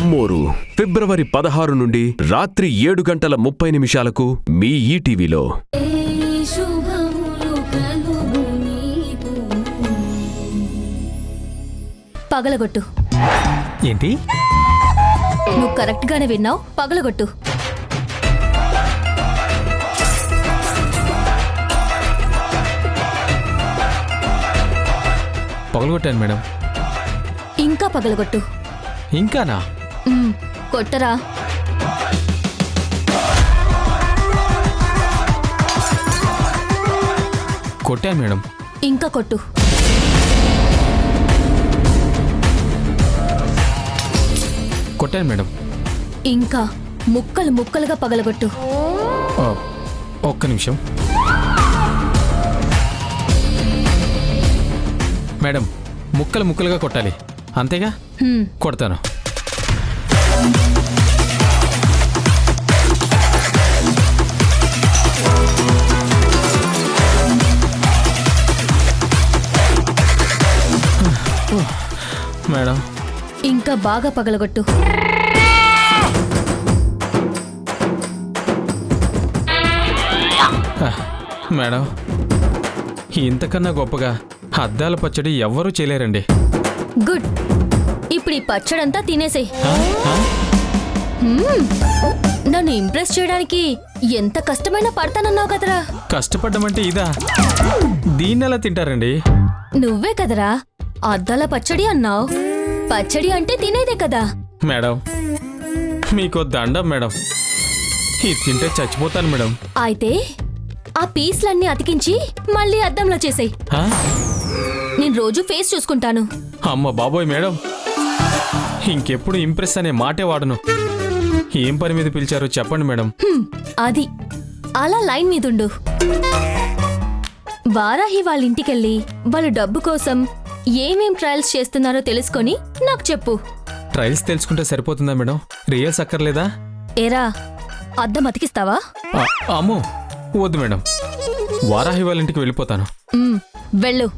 అమ్మోరు ఫిబ్రవరి 16 నుండి రాత్రి 7:30 మీ ఈటీవీలో. పగలగొట్టు. ఏంటి? నువ్వు కరెక్ట్ గానే విన్నావు. పగలగొట్టు. పగలగొట్టాను మేడం. ఇంకా పగలగొట్టు. ఇంకానా? కొట్టరా. కొట్టాను మేడం. ఇంకా కొట్టు. కొట్టాను మేడం. ఇంకా ముక్కలు ముక్కలుగా పగలగొట్టు. ఒక్క నిమిషం మేడం. ముక్కలు ముక్కలుగా కొట్టాలి అంతేగా? కొడతాను. మేడం ఇంకా బాగా పగలగొట్టు. మేడం ఇంతకన్నా గొప్పగా అద్దాల పచ్చడి ఎవ్వరూ చేయలేరండి. గుడ్. ఇప్పుడు ఈ పచ్చడంతా తినేసేయ్. నన్ను ఇంప్రెస్ చేయడానికి ఎంత కష్టమైనా పడతానన్నావు కదరా. కష్టపడ్డమంటే ఇదా? దీన్నెలా తింటారండి? నువ్వే కదరా అద్దాల పచ్చడి అన్నావు. పచ్చడి అంటే తినేదే కదా. మేడం మీకు దండం మేడం. ఇది తింటే చచ్చిపోతాను మేడం. అయితే ఆ పీస్లన్నీ అతికించి మళ్ళీ అద్దంలో చేసేయ్. నేను రోజు ఫేస్ చూసుకుంటాను. అమ్మ బాబోయ్ మేడం, ఇంకెప్పుడు ఇంప్రెస్ అనే మాటే వాడను. ఏం పని మీద పిలిచారో చెప్పండి మేడం. అది అలా లైన్ మీదుండు. వారాహి వాళ్ళ ఇంటికెళ్ళి వాళ్ళు డబ్బు కోసం ఏమేం ట్రయల్స్ చేస్తున్నారో తెలుసుకొని నాకు చెప్పు. ట్రయల్స్ తెలుసుకుంటే సరిపోతుందా మేడం? రియల్స్ అక్కర్లేదా? ఏరా అద్దం అతికిస్తావా? అమ్మో వద్దు మేడం, వారాహి వాళ్ళ ఇంటికి వెళ్ళిపోతాను. వెళ్ళు.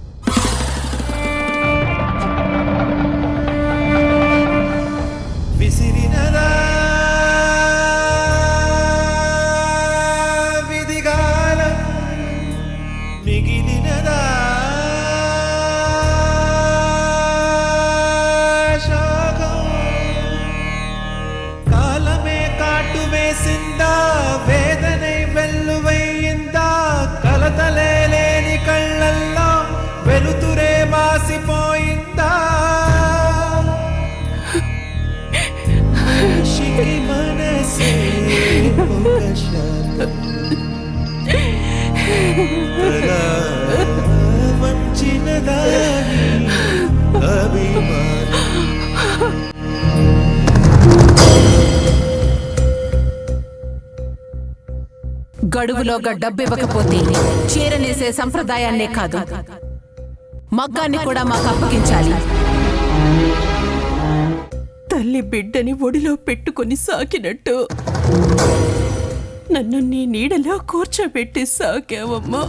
గడువులోగా డబ్బివ్వకపోతే చీరనేసే సంప్రదాయాన్నే కాదు, మగ్గాన్ని కూడా మాకు అప్పగించాలి. తల్లి బిడ్డని ఒడిలో పెట్టుకుని సాకినట్టు నన్ను నీ నీడలో కూర్చోబెట్టి సాకావమ్మా.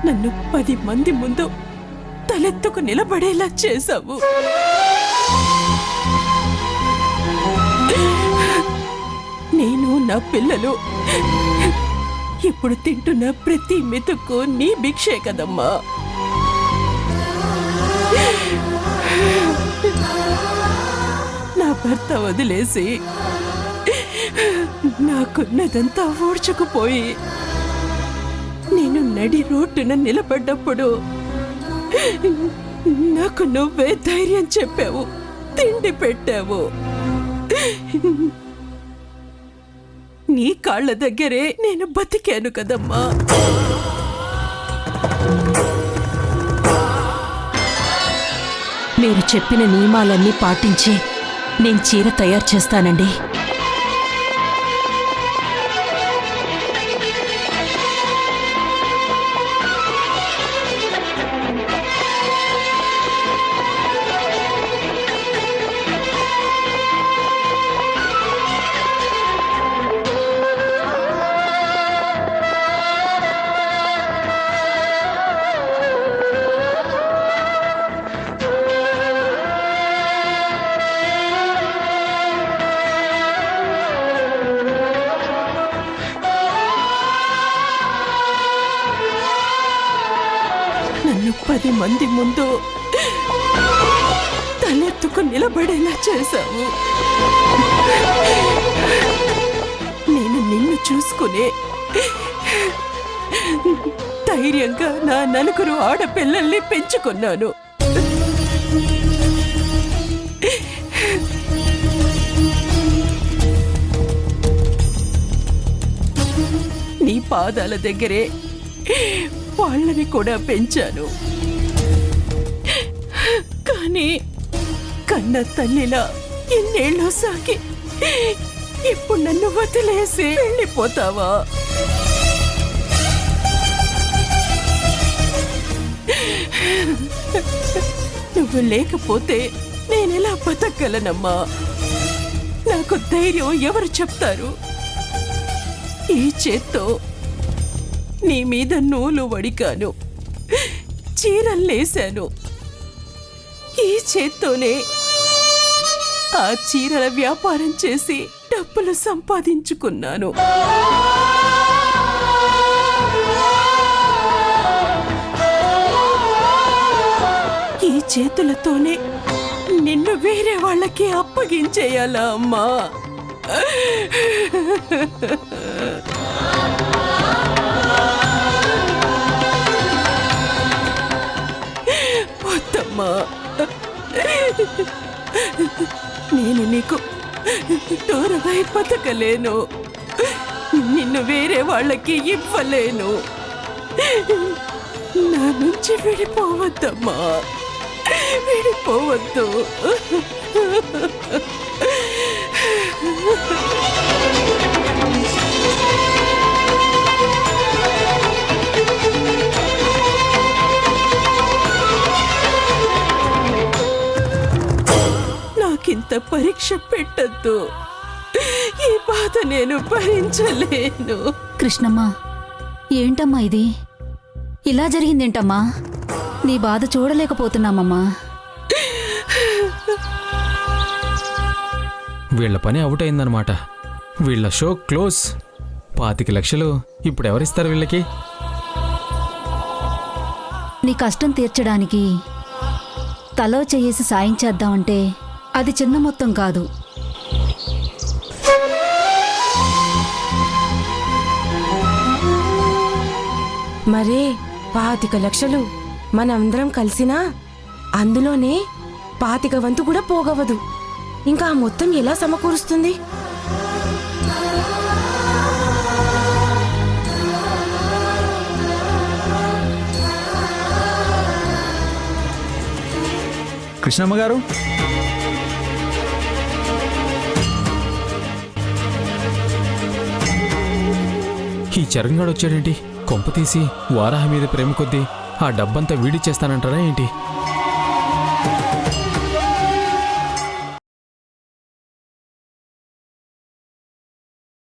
నన్ను 10 మంది ముందు తలెత్తుకు నిలబడేలా చేశావు. నేను నా పిల్లలు ఇప్పుడు తింటున్న ప్రతి మెతుకు నీ భిక్షే కదమ్మా. నా భర్త వదిలేసి నాకున్నదంతా ఊడ్చుకుపోయి నేను నడి రోడ్డున నిలబడ్డప్పుడు నాకు నువ్వే ధైర్యం చెప్పావు, తిండి పెట్టావు. నీ కాళ్ల దగ్గరే నేను బతికాను కదమ్మా. మీరు చెప్పిన నియమాలన్నీ పాటించి నేను చీర తయారు చేస్తానండి. 10 మంది ముందు తలెత్తుకు నిలబడేలా చేశావు. నేను నిన్ను చూసుకునే ధైర్యంగా నా 4 ఆడపిల్లల్ని పెంచుకున్నాను. నీ పాదాల దగ్గరే వాళ్ళని కూడా పెంచాను. కానీ కన్న తల్లిలా ఎన్నేళ్ళు సాగి ఇప్పుడు నన్ను వదిలేసి వెళ్ళిపోతావా? నువ్వు లేకపోతే నేనెలా బతకగలనమ్మా? నాకు ధైర్యం ఎవరు చెప్తారు? ఈ చేత్తో నీ మీద నూలు వడికాను, చీరల్లేశాను. ఈ చేత్తోనే ఆ చీరల వ్యాపారం చేసి డబ్బులు సంపాదించుకున్నాను. ఈ చేతులతోనే నిన్ను వేరే వాళ్ళకి అప్పగించేయాలా అమ్మా? వద్దమ్మా, నేను నీకు దూరమై బతకలేను. నిన్ను వేరే వాళ్ళకి ఇవ్వలేను. నా నుంచి విడిపోవద్దమ్మా, విడిపోవద్దు. నాకింత పరీక్ష పెట్టద్దు. ఈ బాధ నేను భరించలేను. కృష్ణమ్మ, ఏంటమ్మా ఇది? ఇలా జరిగిందేంటమ్మా? నీ బాధ చూడలేకపోతున్నామమ్మా. వీళ్ళ పని అవుట్ అయిందనమాట. వీళ్ళ షో క్లోజ్. 25 లక్షలు ఇప్పుడు ఎవరిస్తారు వీళ్ళకి? నీ కష్టం తీర్చడానికి తలో చేసి సాయం చేద్దామంటే అది చిన్న మొత్తం కాదు. మరే 25 లక్షలు మనందరం కలిసినా అందులోనే 25 వంతు కూడా పోగవదు. ఇంకా ఆ మొత్తం ఎలా సమకూరుస్తుంది? కృష్ణమ్మ గారు, ఈ చరణ్గాడు వచ్చాడేంటి? కొంప తీసి వారాహి మీద ప్రేమ కొద్దీ ఆ డబ్బంతా వీడిచ్చేస్తానంటారా ఏంటి?